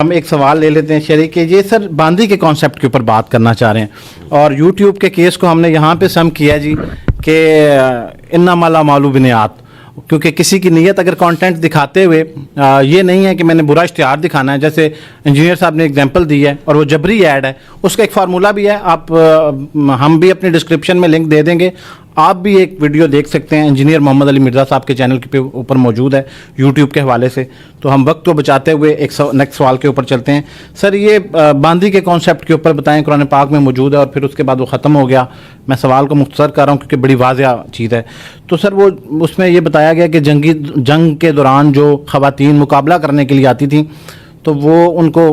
ہم ایک سوال لے لیتے ہیں شریک کہ یہ سر باندی کے کانسیپٹ کے اوپر بات کرنا چاہ رہے ہیں اور یوٹیوب کے کیس کو ہم نے یہاں پہ سم کیا جی کہ انما الاعمال بالنیات، کیونکہ کسی کی نیت اگر کانٹینٹ دکھاتے ہوئے یہ نہیں ہے کہ میں نے برا اشتہار دکھانا ہے، جیسے انجینئر صاحب نے اگزامپل دی ہے اور وہ جبری ایڈ ہے، اس کا ایک فارمولہ بھی ہے، آپ ہم بھی اپنے ڈسکرپشن میں لنک دے دیں گے، آپ بھی ایک ویڈیو دیکھ سکتے ہیں، انجینئر محمد علی مرزا صاحب کے چینل کے اوپر موجود ہے یوٹیوب کے حوالے سے۔ تو ہم وقت کو بچاتے ہوئے ایک نیکسٹ سوال کے اوپر چلتے ہیں۔ سر یہ باندی کے کانسیپٹ کے اوپر بتائیں، قرآن پاک میں موجود ہے اور پھر اس کے بعد وہ ختم ہو گیا، میں سوال کو مختصر کر رہا ہوں کیونکہ بڑی واضح چیز ہے۔ تو سر وہ اس میں یہ بتایا گیا کہ جنگ کے دوران جو خواتین مقابلہ کرنے کے لیے آتی تھیں تو وہ ان کو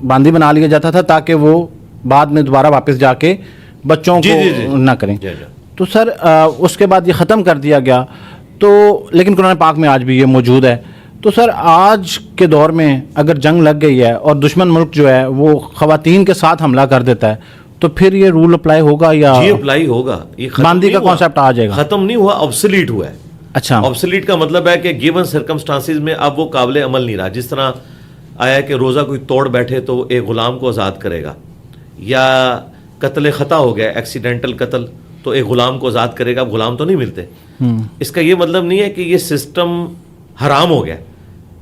باندی بنا لیا جاتا تھا تاکہ وہ بعد میں دوبارہ واپس جا کے بچوں کو نہ کریں۔ تو سر اس کے بعد یہ ختم کر دیا گیا، تو لیکن قرآن پاک میں آج بھی یہ موجود ہے۔ تو سر آج کے دور میں اگر جنگ لگ گئی ہے اور دشمن ملک جو ہے وہ خواتین کے ساتھ حملہ کر دیتا ہے تو پھر یہ رول اپلائی ہوگا یا جی اپلائی ہوگا؟ یہ باندی کا کانسیپٹ آ جائے گا؟ ختم نہیں ہوا، آبسلیٹ ہوا ہے۔ اچھا، آبسلیٹ کا مطلب ہے کہ گیون سرکمسٹانسز میں اب وہ قابل عمل نہیں رہا۔ جس طرح آیا کہ روزہ کوئی توڑ بیٹھے تو ایک غلام کو آزاد کرے گا، یا قتل خطا ہو گیا ایکسیڈنٹل قتل تو ایک غلام کو آزاد کرے گا، اب غلام تو نہیں ملتے۔ اس کا یہ مطلب نہیں ہے کہ یہ سسٹم حرام ہو گیا،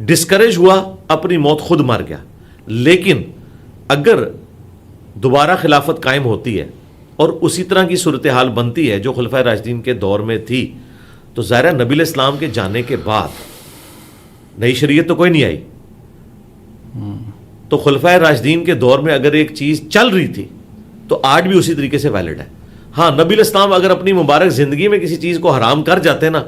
ڈسکریج ہوا، اپنی موت خود مر گیا۔ لیکن اگر دوبارہ خلافت قائم ہوتی ہے اور اسی طرح کی صورتحال بنتی ہے جو خلفائے راشدین کے دور میں تھی، تو ظاہر نبی علیہ السلام کے جانے کے بعد نئی شریعت تو کوئی نہیں آئی، تو خلفائے راشدین کے دور میں اگر ایک چیز چل رہی تھی تو آج بھی اسی طریقے سے ویلڈ ہے۔ ہاں، نبی علیہ السلام اگر اپنی مبارک زندگی میں کسی چیز کو حرام کر جاتے نا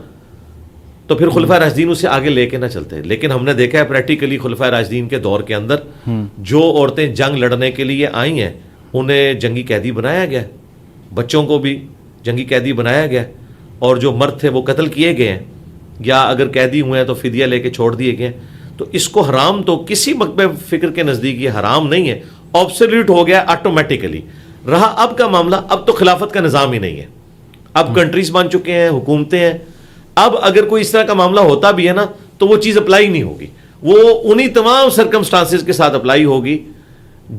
تو پھر خلفائے راشدین اسے آگے لے کے نہ چلتے۔ لیکن ہم نے دیکھا ہے پریکٹیکلی خلفائے راشدین کے دور کے اندر جو عورتیں جنگ لڑنے کے لیے آئی ہیں انہیں جنگی قیدی بنایا گیا، بچوں کو بھی جنگی قیدی بنایا گیا، اور جو مرد تھے وہ قتل کیے گئے ہیں، یا اگر قیدی ہوئے ہیں تو فدیہ لے کے چھوڑ دیے گئے۔ تو اس کو حرام تو کسی مکتب فکر کے نزدیک یہ حرام نہیں ہے، آبسلیٹ ہو گیا آٹومیٹیکلی۔ رہا اب کا معاملہ، اب تو خلافت کا نظام ہی نہیں ہے، اب کنٹریز بن چکے ہیں، حکومتیں ہیں۔ اب اگر کوئی اس طرح کا معاملہ ہوتا بھی ہے نا تو وہ چیز اپلائی نہیں ہوگی، وہ انہی تمام سرکمسٹانسز کے ساتھ اپلائی ہوگی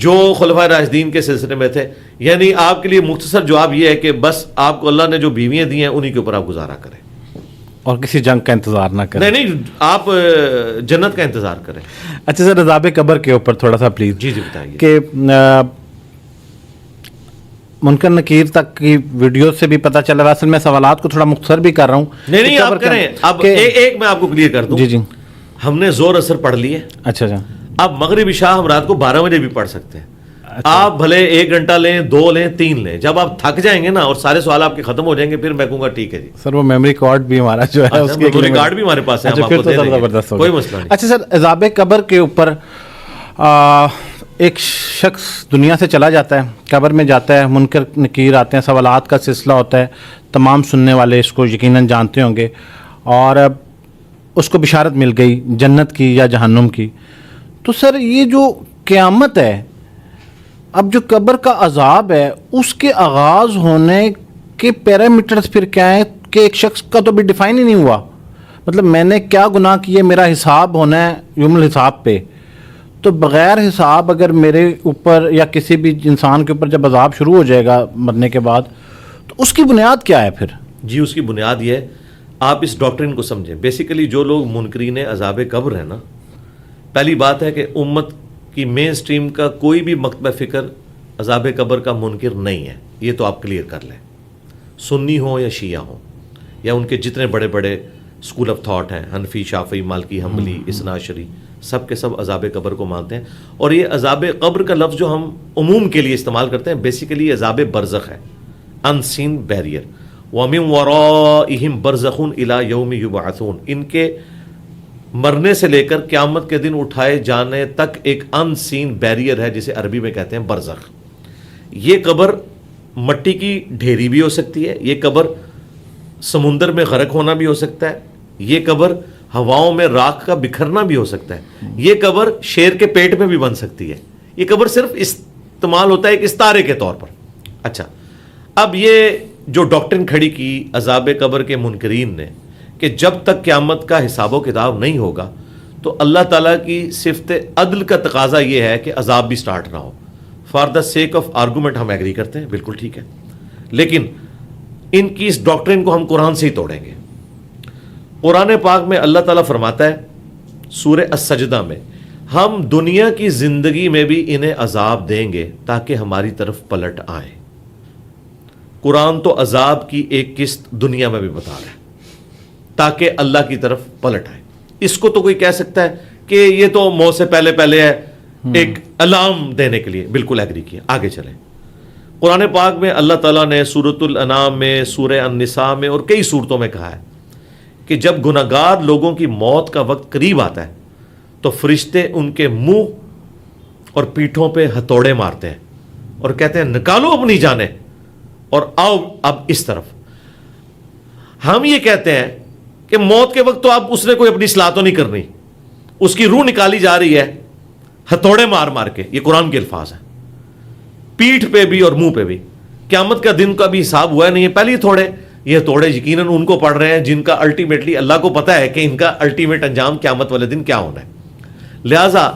جو خلفائے راشدین کے سلسلے میں تھے۔ یعنی آپ کے لیے مختصر جواب یہ ہے کہ بس آپ کو اللہ نے جو بیویاں دی ہیں انہی کے اوپر آپ گزارا کریں اور کسی جنگ کا انتظار نہ کریں۔ نہیں، آپ جنت کا انتظار کریں۔ اچھا سر، عذاب قبر کے اوپر تھوڑا سا پلیز جی بتائیے کہ منکر نکیر تک کی ویڈیو سے بھی پتہ چل رہا ہے، اصل میں سوالات کو تھوڑا مختصر بھی کر رہا ہوں۔ نہیں آپ کریں۔ اب ایک میں آپ کو کلیئر کر دوں، جی ہم نے زور اثر پڑھ لی ہے۔ اچھا، اب مغرب عشاء ہم رات کو 12 بجے بھی پڑھ سکتے ہیں۔ آپ بھلے 1 گھنٹہ لیں، 2 لیں، 3 لیں، جب آپ تھک جائیں گے نا اور سارے سوال آپ کے ختم ہو جائیں گے پھر میں کہوں گا ٹھیک ہے جی سر وہ میموری کارڈ بھی ہمارا جو ہے اس میموری کارڈ بھی ہمارے پاس ہے، ہم آپ کو دے دیں گے، کوئی مسئلہ نہیں۔ اچھا سر، عذاب قبر کے اوپر ایک شخص دنیا سے چلا جاتا ہے، قبر میں جاتا ہے، منکر نکیر آتے ہیں، سوالات کا سلسلہ ہوتا ہے، تمام سننے والے اس کو یقیناً جانتے ہوں گے، اور اس کو بشارت مل گئی جنت کی یا جہنم کی۔ تو سر یہ جو قیامت ہے، اب جو قبر کا عذاب ہے اس کے آغاز ہونے کے پیرامیٹرز پھر کیا ہیں کہ ایک شخص کا تو بھی ڈیفائن ہی نہیں ہوا، مطلب میں نے کیا گناہ کیے، میرا حساب ہونا ہے یوم الحساب پہ، تو بغیر حساب اگر میرے اوپر یا کسی بھی انسان کے اوپر جب عذاب شروع ہو جائے گا مرنے کے بعد تو اس کی بنیاد کیا ہے پھر؟ جی اس کی بنیاد یہ ہے، آپ اس ڈاکٹرین کو سمجھیں۔ بیسیکلی جو لوگ منکرین عذاب قبر ہیں نا، پہلی بات ہے کہ امت کی مین سٹریم کا کوئی بھی مکتبہ فکر عذاب قبر کا منکر نہیں ہے، یہ تو آپ کلیئر کر لیں، سنی ہوں یا شیعہ ہوں یا ان کے جتنے بڑے بڑے اسکول آف تھاٹ ہیں، حنفی، شافعی، مالکی، حنبلی، اثنا عشری، سب کے سب عذاب قبر کو مانتے ہیں۔ اور یہ عذاب قبر کا لفظ جو ہم عموم کے لیے استعمال کرتے ہیں بیسیکلی عذاب برزخ ہے، ان سین بیریئر۔ وَمِن وَرَائِهِمْ بَرْزَخٌ إِلَى يَوْمِ يُبْعَثُونَ، ان کے مرنے سے لے کر قیامت کے دن اٹھائے جانے تک ایک ان سین بیریئر ہے جسے عربی میں کہتے ہیں برزخ۔ یہ قبر مٹی کی ڈھیری بھی ہو سکتی ہے، یہ قبر سمندر میں غرق ہونا بھی ہو سکتا ہے، یہ قبر ہواؤں میں راکھ کا بکھرنا بھی ہو سکتا ہے، یہ قبر شیر کے پیٹ میں بھی بن سکتی ہے، یہ قبر صرف استعمال ہوتا ہے ایک استارے کے طور پر۔ اچھا، اب یہ جو ڈاکٹرن کھڑی کی عذاب قبر کے منکرین نے کہ جب تک قیامت کا حساب و کتاب نہیں ہوگا تو اللہ تعالیٰ کی صفت عدل کا تقاضا یہ ہے کہ عذاب بھی سٹارٹ نہ ہو. For the sake of argument ہم ایگری کرتے ہیں, بالکل ٹھیک ہے, لیکن ان کی اس ڈاکٹرین کو ہم قرآن سے ہی توڑیں گے. قرآن پاک میں اللہ تعالیٰ فرماتا ہے سورہ السجدہ میں, ہم دنیا کی زندگی میں بھی انہیں عذاب دیں گے تاکہ ہماری طرف پلٹ آئیں. قرآن تو عذاب کی ایک قسط دنیا میں بھی بتا رہا ہے تاکہ اللہ کی طرف پلٹ آئے. اس کو تو کوئی کہہ سکتا ہے کہ یہ تو موت سے پہلے پہلے ہے, ایک الارم دینے کے لیے, بالکل ایگری کیا. آگے چلیں. قرآن پاک میں اللہ تعالیٰ نے سورۃ الانعام میں, سورہ النساء میں اور کئی سورتوں میں کہا ہے کہ جب گناہگار لوگوں کی موت کا وقت قریب آتا ہے تو فرشتے ان کے منہ اور پیٹھوں پہ ہتھوڑے مارتے ہیں اور کہتے ہیں نکالو اپنی جانیں اور آؤ اب اس طرف. ہم یہ کہتے ہیں کہ موت کے وقت تو اب اس نے کوئی اپنی اصلاح تو نہیں کرنی, اس کی روح نکالی جا رہی ہے ہتھوڑے مار مار کے. یہ قرآن کے الفاظ ہیں, پیٹھ پہ بھی اور منہ پہ بھی. قیامت کا دن کا بھی حساب ہوا نہیں ہے. پہلے تھوڑے یہ تھوڑے یقیناً ان کو پڑھ رہے ہیں جن کا الٹیمیٹلی اللہ کو پتا ہے کہ ان کا الٹیمیٹ انجام قیامت والے دن کیا ہونا ہے. لہذا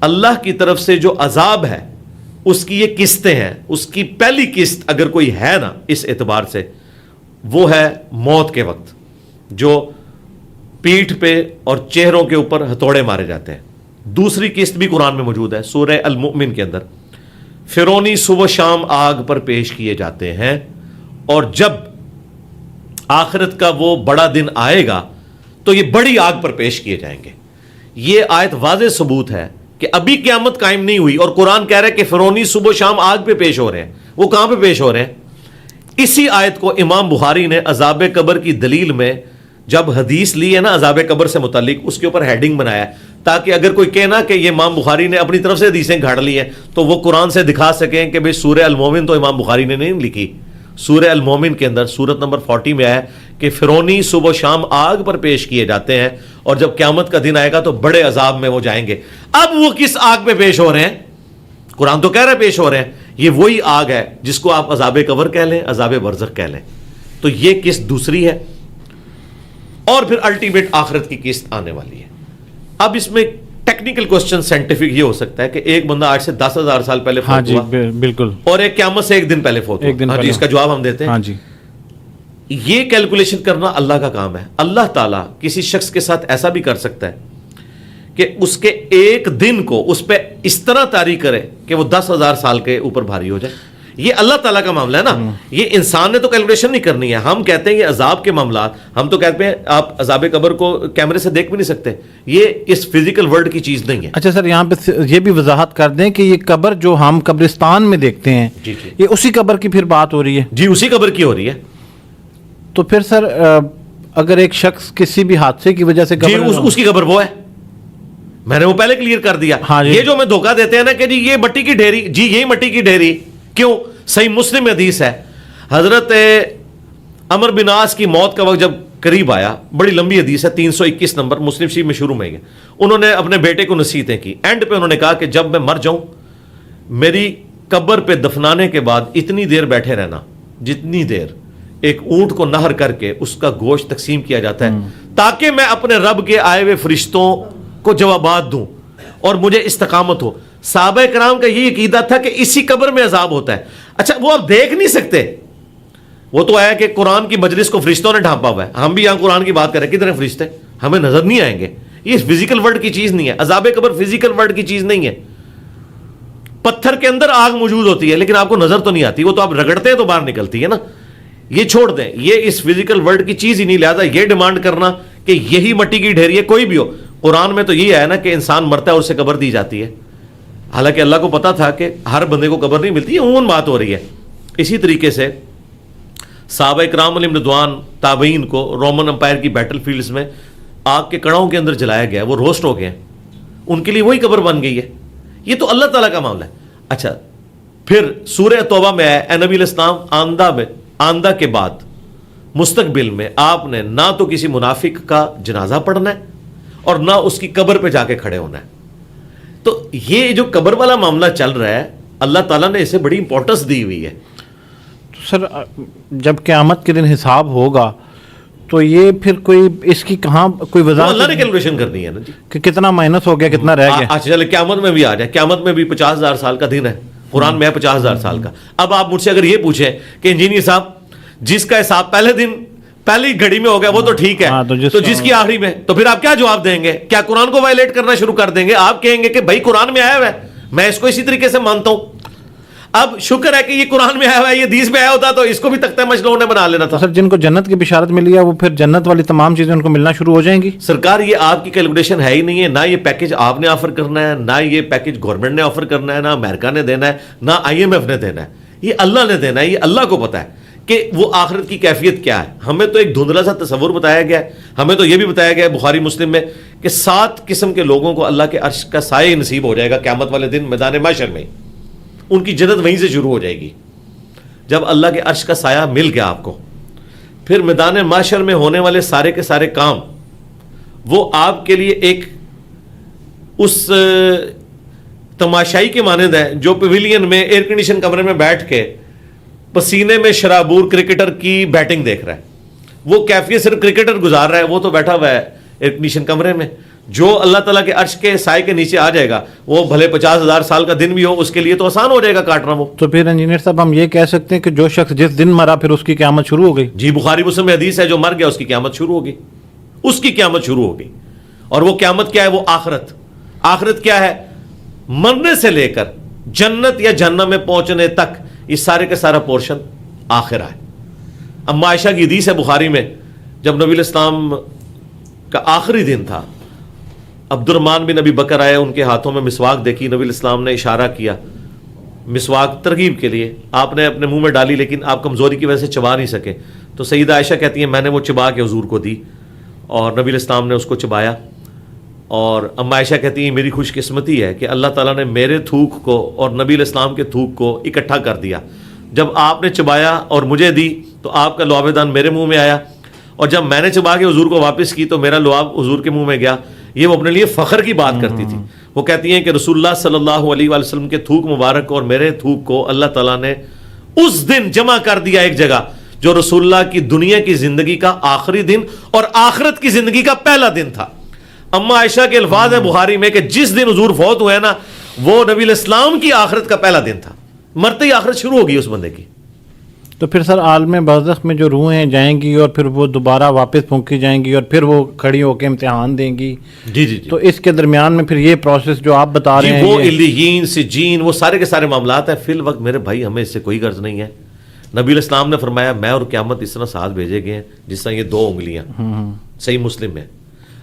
اللہ کی طرف سے جو عذاب ہے اس کی یہ قسطیں ہیں. اس کی پہلی قسط اگر کوئی ہے نا اس اعتبار سے, وہ ہے موت کے وقت جو پیٹھ پہ اور چہروں کے اوپر ہتھوڑے مارے جاتے ہیں. دوسری قسط بھی قرآن میں موجود ہے سورہ المؤمن کے اندر, فرعونی صبح شام آگ پر پیش کیے جاتے ہیں اور جب آخرت کا وہ بڑا دن آئے گا تو یہ بڑی آگ پر پیش کیے جائیں گے. یہ آیت واضح ثبوت ہے کہ ابھی قیامت قائم نہیں ہوئی اور قرآن کہہ رہا ہے کہ فرعونی صبح شام آگ پہ پیش ہو رہے ہیں. وہ کہاں پہ پیش ہو رہے ہیں؟ اسی آیت کو امام بخاری نے عذاب قبر کی دلیل میں جب حدیث لی ہے نا عذاب قبر سے متعلق, اس کے اوپر ہیڈنگ بنایا ہے تاکہ اگر کوئی کہنا کہ یہ امام بخاری نے اپنی طرف سے حدیثیں گھاڑ لی ہیں تو وہ قرآن سے دکھا سکیں کہ بھئی سورہ المومن تو امام بخاری نے نہیں لکھی. سورہ المومن کے اندر سورت نمبر 40 میں آیا کہ فرعونی صبح و شام آگ پر پیش کیے جاتے ہیں اور جب قیامت کا دن آئے گا تو بڑے عذاب میں وہ جائیں گے. اب وہ کس آگ پہ پیش ہو رہے ہیں؟ قرآن تو کہہ رہا ہے پیش ہو رہے ہیں. یہ وہی آگ ہے جس کو آپ عذاب قبر کہہ لیں, عذاب برزخ کہہ لیں. تو یہ قسط دوسری ہے اور پھر الٹیمیٹ آخرت کی قسط آنے والی ہے. اب اس میں ٹیکنیکل کوسچن سائنٹیفک یہ ہو سکتا ہے کہ ایک بندہ آج سے 10,000 سال پہلے فوت ہوا, بالکل, اور ایک قیامت سے ایک دن پہلے فوت ہوا. اس کا جواب ہم دیتے ہیں. یہ کیلکولیشن کرنا اللہ کا کام ہے. اللہ تعالیٰ کسی شخص کے ساتھ ایسا بھی کر سکتا ہے کہ اس کے ایک دن کو اس پہ اس طرح طاری کرے کہ وہ 10,000 سال کے اوپر بھاری ہو جائے. یہ اللہ تعالیٰ کا معاملہ ہے نا, یہ انسان نے تو کیلکولیشن نہیں کرنی ہے. ہم کہتے ہیں یہ عذاب کے معاملات, ہم تو کہتے ہیں آپ عذاب قبر کو کیمرے سے دیکھ بھی نہیں سکتے, یہ اس فزیکل ورلڈ کی چیز نہیں ہے. اچھا سر, یہاں پہ یہ بھی وضاحت کر دیں کہ یہ قبر جو ہم قبرستان میں دیکھتے ہیں یہ اسی قبر کی پھر بات ہو رہی ہے؟ جی اسی قبر کی ہو رہی ہے. تو پھر سر اگر ایک شخص کسی بھی حادثے کی وجہ سے اس کی قبر وہ ہے, میں نے وہ پہلے کلیئر کر دیا. یہ جو میں دھوکہ دیتے ہیں نا کہ جی یہ مٹی کی ڈھیری, جی یہی مٹی کی ڈھیری. کیوں؟ صحیح مسلم حدیث ہے, حضرت عمر بن عاص کی موت کا وقت جب قریب آیا, بڑی لمبی حدیث ہے 321 نمبر مسلم شریف میں شروع میں گیا, انہوں نے اپنے بیٹے کو نصیحتیں کی. اینڈ پہ انہوں نے کہا کہ جب میں مر جاؤں میری قبر پہ دفنانے کے بعد اتنی دیر بیٹھے رہنا جتنی دیر ایک اونٹ کو نہر کر کے اس کا گوشت تقسیم کیا جاتا ہے تاکہ میں اپنے رب کے آئے ہوئے فرشتوں کو جوابات دوں اور مجھے استقامت ہو. صحابہ کرام کا یہ عقیدہ تھا کہ اسی قبر میں عذاب ہوتا ہے. اچھا وہ آپ دیکھ نہیں سکتے, وہ تو آیا کہ قرآن کی مجلس کو فرشتوں نے ڈھانپا ہوا ہے. ہم بھی یہاں قرآن کی بات کر رہے ہیں, کتنے فرشتے ہمیں نظر نہیں آئیں گے. یہ فزیکل ورلڈ کی چیز نہیں ہے. عذاب قبر فزیکل ورلڈ کی چیز نہیں ہے. پتھر کے اندر آگ موجود ہوتی ہے لیکن آپ کو نظر تو نہیں آتی, وہ تو آپ رگڑتے ہیں تو باہر نکلتی ہے نا. یہ چھوڑ دیں, یہ اس فزیکل ورلڈ کی چیز ہی نہیں. لہذا یہ ڈیمانڈ کرنا کہ یہی مٹی کی ڈھیری ہے, کوئی بھی ہو, قرآن میں تو یہ ہے نا کہ انسان مرتا ہے اور اسے قبر دی جاتی ہے. حالانکہ اللہ کو پتا تھا کہ ہر بندے کو قبر نہیں ملتی, یہ عموماً بات ہو رہی ہے. اسی طریقے سے صحابہ کرام علیہم رضوان تابعین کو رومن امپائر کی بیٹل فیلڈز میں آگ کے کڑاؤں کے اندر جلایا گیا, وہ روسٹ ہو گئے ہیں, ان کے لیے وہی قبر بن گئی ہے. یہ تو اللہ تعالیٰ کا معاملہ ہے. اچھا پھر سورہ توبہ میں اے نبی علیہ السلام آندہ کے بعد مستقبل میں آپ نے نہ تو کسی منافق کا جنازہ پڑھنا ہے اور نہ اس کی قبر پہ جا کے کھڑے ہونا ہے. تو یہ جو قبر والا معاملہ چل رہا ہے اللہ تعالیٰ نے اسے بڑی امپورٹنس دی ہوئی ہے. تو سر جب قیامت کے دن حساب ہوگا تو یہ پھر کوئی اس کی کہاں کوئی وہ وضاحت اللہ نے کیلکولیشن کرنی ہے نا جی. کہ کتنا مائنس ہو گیا کتنا رہ گیا. اچھا چلے قیامت میں بھی آ جائے, قیامت میں بھی 50,000 سال کا دن ہے, قرآن میں ہے 50,000 سال کا. اب آپ مجھ سے اگر یہ پوچھیں کہ انجینئر صاحب جس کا حساب پہلے دن پہلی گھڑی میں ہو گیا وہ تو ٹھیک ہے, تو جس کی آخری میں, تو پھر آپ کیا جواب دیں گے؟ کیا قرآن کو وائلیٹ کرنا شروع کر دیں گے؟ آپ کہیں گے کہ بھائی قرآن میں آیا ہوا ہے, میں اس کو اسی طریقے سے مانتا ہوں. اب شکر ہے کہ یہ قرآن میں آیا ہوا ہے, یہ حدیث میں آیا ہوتا تو اس کو بھی تختہ مشلوع نے بنا لینا تھا. سر جن کو جنت کی بشارت ملی ہے وہ پھر جنت والی تمام چیزیں ان کو ملنا شروع ہو جائیں گی. سرکار یہ آپ کی کیلکولیشن ہے ہی نہیں ہے, نہ یہ پیکج آپ نے آفر کرنا ہے, نہ یہ پیکج گورنمنٹ نے آفر کرنا ہے, نہ امریکہ نے دینا ہے, نہ IMF نے دینا ہے, یہ اللہ نے دینا ہے. یہ اللہ کو پتا ہے کہ وہ آخرت کی کیفیت کیا ہے. ہمیں تو ایک دھندلا سا تصور بتایا گیا ہے. ہمیں تو یہ بھی بتایا گیا ہے بخاری مسلم میں کہ 7 قسم کے لوگوں کو اللہ کے عرش کا سایہ نصیب ہو جائے گا قیامت والے دن میدان محشر میں. ان کی جنت وہیں سے شروع ہو جائے گی. جب اللہ کے عرش کا سایہ مل گیا آپ کو, پھر میدان محشر میں ہونے والے سارے کے سارے کام وہ آپ کے لیے ایک اس تماشائی کے مانند ہے جو پیویلین میں ایئر کنڈیشن کمرے میں بیٹھ کے پسینے میں شرابور کرکٹر کی بیٹنگ دیکھ رہا ہے. وہ کیفیت صرف کرکٹر گزار رہا ہے, وہ تو بیٹھا ہوا ہے ایئر کنڈیشن کمرے میں. جو اللہ تعالیٰ کے عرش کے سائے کے نیچے آ جائے گا, وہ بھلے 50,000 سال کا دن بھی ہو, اس کے لیے تو آسان ہو جائے گا کاٹنا. وہ تو پھر انجینئر صاحب ہم یہ کہہ سکتے ہیں کہ جو شخص جس دن مرا پھر اس کی قیامت شروع ہو گئی. جی, بخاری مسلم میں حدیث ہے, جو مر گیا اس کی قیامت شروع ہوگی, اس کی قیامت شروع ہوگی. اور وہ قیامت کیا ہے؟ وہ آخرت. آخرت کیا ہے؟ مرنے سے لے کر جنت یا جہنم میں پہنچنے تک یہ سارے کا سارا پورشن آخرہ ہے. اما عائشہ کی حدیث ہے بخاری میں, جب نبی الاسلام کا آخری دن تھا, عبد الرحمن بن ابی بکر آئے, ان کے ہاتھوں میں مسواک دیکھی, نبی الاسلام نے اشارہ کیا مسواک ترغیب کے لیے, آپ نے اپنے منہ میں ڈالی لیکن آپ کمزوری کی وجہ سے چبا نہیں سکے. تو سیدہ عائشہ کہتی ہیں میں نے وہ چبا کے حضور کو دی اور نبی الاسلام نے اس کو چبایا. اور اما عائشہ کہتی ہیں میری خوش قسمتی ہے کہ اللہ تعالیٰ نے میرے تھوک کو اور نبی الاسلام کے تھوک کو اکٹھا کر دیا. جب آپ نے چبایا اور مجھے دی تو آپ کا لعاب دان میرے منہ میں آیا, اور جب میں نے چبا کے حضور کو واپس کی تو میرا لعاب حضور کے منہ میں گیا. یہ وہ اپنے لیے فخر کی بات کرتی تھی. وہ کہتی ہیں کہ رسول اللہ صلی اللہ علیہ وآلہ وسلم کے تھوک مبارک اور میرے تھوک کو اللہ تعالیٰ نے اس دن جمع کر دیا ایک جگہ, جو رسول اللہ کی دنیا کی زندگی کا آخری دن اور آخرت کی زندگی کا پہلا دن تھا. اما عائشہ کے الفاظ ہیں بخاری میں کہ جس دن حضور فوت ہوئے نا, وہ نبی الاسلام کی آخرت کا پہلا دن تھا. مرتے ہی آخرت شروع ہوگی اس بندے کی. تو پھر سر عالم برزخ میں جو روحیں جائیں گی اور پھر وہ دوبارہ واپس پھونکی جائیں گی اور پھر وہ کھڑی ہو کے امتحان دیں گی. جی جی, تو اس کے درمیان میں پھر یہ پروسیس جو آپ بتا رہے ہیں, وہ علیین سجین وہ سارے کے سارے معاملات ہیں. فی الوقت میرے بھائی ہمیں اس سے کوئی غرض نہیں ہے. نبی الاسلام نے فرمایا میں اور قیامت اس طرح ساتھ بھیجے گئے ہیں جس طرح یہ 2 انگلیاں. صحیح مسلم میں.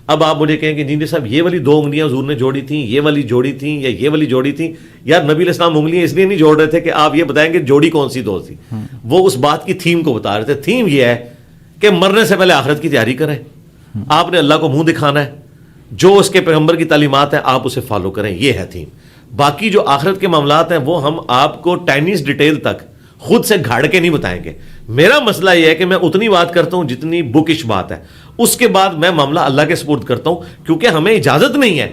اب آپ مجھے کہیں کہ انجینئر صاحب یہ والی 2 انگلیاں حضور نے جوڑی تھیں, یہ والی جوڑی تھیں یا یہ والی جوڑی تھیں. یار نبی علیہ السلام انگلیاں اس لیے نہیں جوڑ رہے تھے کہ آپ یہ بتائیں کہ جوڑی کون سی 2 تھی. وہ اس بات کی تھیم کو بتا رہے تھے. تھیم یہ ہے کہ مرنے سے پہلے آخرت کی تیاری کریں. آپ نے اللہ کو منہ دکھانا ہے, جو اس کے پیغمبر کی تعلیمات ہیں آپ اسے فالو کریں, یہ ہے تھیم. باقی جو آخرت کے معاملات ہیں وہ ہم آپ کو ٹائنیز ڈیٹیل تک خود سے گھاڑ کے نہیں بتائیں گے. میرا مسئلہ یہ ہے کہ میں اتنی بات کرتا ہوں جتنی بکش بات ہے, اس کے بعد میں معاملہ اللہ کے سپرد کرتا ہوں, کیونکہ ہمیں اجازت نہیں ہے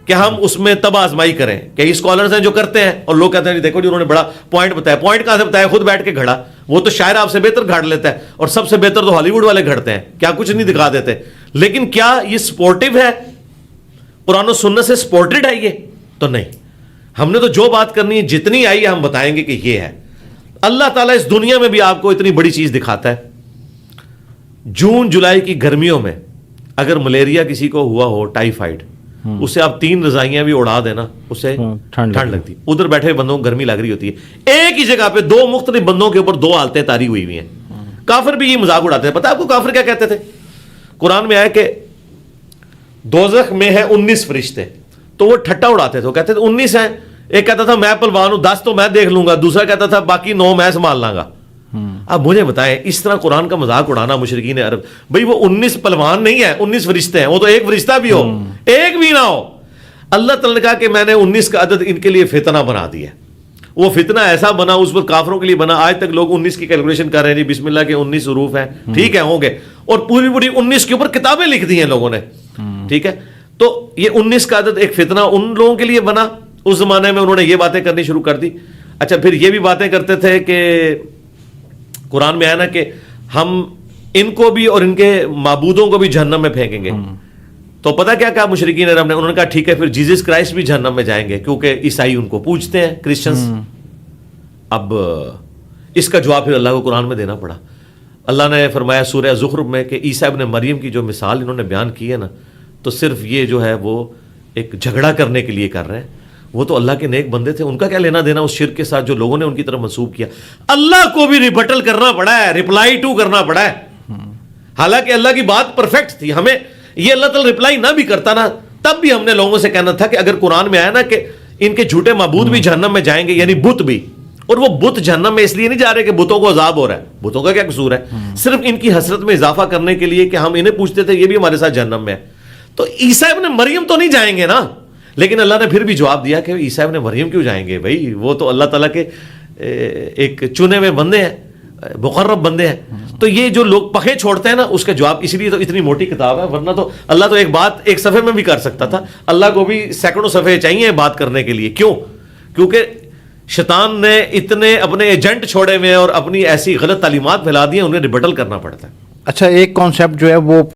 کہ ہم اس میں تب آزمائی کریں. کئی اسکالرز ہیں جو کرتے ہیں اور لوگ کہتے ہیں دیکھو جی انہوں نے بڑا پوائنٹ بتایا. پوائنٹ کہاں سے بتایا؟ خود بیٹھ کے گھڑا. وہ تو شاعر آپ سے بہتر گھاڑ لیتا ہے, اور سب سے بہتر تو ہالی ووڈ والے گھڑتے ہیں, کیا کچھ نہیں دکھا دیتے. لیکن کیا یہ سپورٹیو ہے؟ قرآن و سنت سے سپورٹڈ ہے یہ؟ تو نہیں. ہم نے تو جو بات کرنی ہے جتنی آئی ہے ہم بتائیں گے کہ یہ ہے. اللہ تعالیٰ اس دنیا میں بھی آپ کو اتنی بڑی چیز دکھاتا ہے. جون جولائی کی گرمیوں میں اگر ملیریا کسی کو ہوا ہو, ٹائیفائڈ, اسے آپ 3 رضائیاں بھی اڑا دینا اسے ٹھنڈ لگتی. ادھر بیٹھے بندوں کو گرمی لگ رہی ہوتی ہے. ایک ہی جگہ پہ 2 مختلف بندوں کے اوپر 2 حالتیں طاری ہوئی ہوئی ہیں. کافر بھی یہ مذاق اڑاتے ہیں. پتہ ہے آپ کو کافر کیا کہتے تھے؟ قرآن میں آیا کہ دوزخ میں ہے 19 فرشتے, تو وہ ٹھٹا اڑاتے تھے. وہ کہتے تھے 19 ہیں. ایک کہتا تھا میں پلوان ہوں, 10 تو میں دیکھ لوں گا. دوسرا کہتا تھا باقی 9 میں سنبھال لاں گا. اب مجھے بتائیں اس طرح قرآن کا مذاق اڑانا مشرکین عرب, بھئی وہ 19 پلوان نہیں ہے, 19 فرشتے ہیں. وہ تو ایک فرشتہ بھی ہو, ایک بھی نہ ہو. اللہ تعالیٰ نے کہا کہ میں نے 19 کا عدد ان کے لیے فتنہ بنا دیا. وہ فتنہ ایسا بنا, اس پر کافروں کے لیے بنا. آج تک لوگ 19 کی کیلکولیشن کر رہے ہیں, جی بسم اللہ کے 19 حروف ہیں, ٹھیک ہے ہوں گے, اور پوری پوری 19 کے اوپر کتابیں لکھ دی ہیں لوگوں نے, ٹھیک ہے. تو یہ 19 کا عدد ایک فتنہ ان لوگوں کے لیے بنا. اس زمانے میں انہوں نے یہ باتیں کرنی شروع کر دی. اچھا پھر یہ بھی باتیں کرتے تھے کہ قرآن میں ہے نا کہ ہم ان کو بھی اور ان کے معبودوں کو بھی جہنم میں پھینکیں گے. تو پتہ کیا کہا مشرکین عرب نے؟ انہوں نے کہا ٹھیک ہے پھر جیزس کرائسٹ بھی جہنم میں جائیں گے کیونکہ عیسائی ان کو پوجتے ہیں, کرسچنز. اب اس کا جواب پھر اللہ کو قرآن میں دینا پڑا. اللہ نے فرمایا سورہ زخرف میں کہ عیسیٰ ابن مریم کی جو مثال انہوں نے بیان کی ہے نا, تو صرف یہ جو ہے وہ ایک جھگڑا کرنے کے لیے کر رہے ہیں. وہ تو اللہ کے نیک بندے تھے, ان کا کیا لینا دینا اس شرک کے ساتھ جو لوگوں نے ان کی طرف منسوب کیا. اللہ کو بھی ریبٹل کرنا پڑا ہے, ریپلائی ٹو کرنا پڑا ہے. حالانکہ اللہ کی بات پرفیکٹ تھی. ہمیں یہ اللہ تعالیٰ ریپلائی نہ بھی کرتا نا, تب بھی ہم نے لوگوں سے کہنا تھا کہ اگر قرآن میں آیا نا کہ ان کے جھوٹے معبود بھی جہنم میں جائیں گے, یعنی بت بھی, اور وہ بت جہنم میں اس لیے نہیں جا رہے کہ بتوں کو عذاب ہو رہا ہے, بتوں کا کیا قصور ہے, صرف ان کی حسرت میں اضافہ کرنے کے لیے کہ ہم انہیں پوچھتے تھے یہ بھی ہمارے ساتھ جہنم میں ہے. تو عیسیٰ ابن مریم تو نہیں جائیں گے نا. لیکن اللہ نے پھر بھی جواب دیا کہ عیسیٰ ابن مریم کیوں جائیں گے بھائی, وہ تو اللہ تعالیٰ کے ایک چنے ہوئے بندے ہیں, مقرب بندے ہیں. تو یہ جو لوگ پخے چھوڑتے ہیں نا, اس کا جواب اسی لیے تو اتنی موٹی کتاب ہے, ورنہ تو اللہ تو ایک بات ایک صفحے میں بھی کر سکتا تھا. اللہ کو بھی سینکڑوں صفحے چاہیے بات کرنے کے لیے. کیوں؟ کیونکہ شیطان نے اتنے اپنے ایجنٹ چھوڑے ہوئے اور اپنی ایسی غلط تعلیمات پھیلا دی ہیں, انہیں ریبٹل کرنا پڑتا ہے. اچھا, ایک کانسیپٹ جو ہے وہ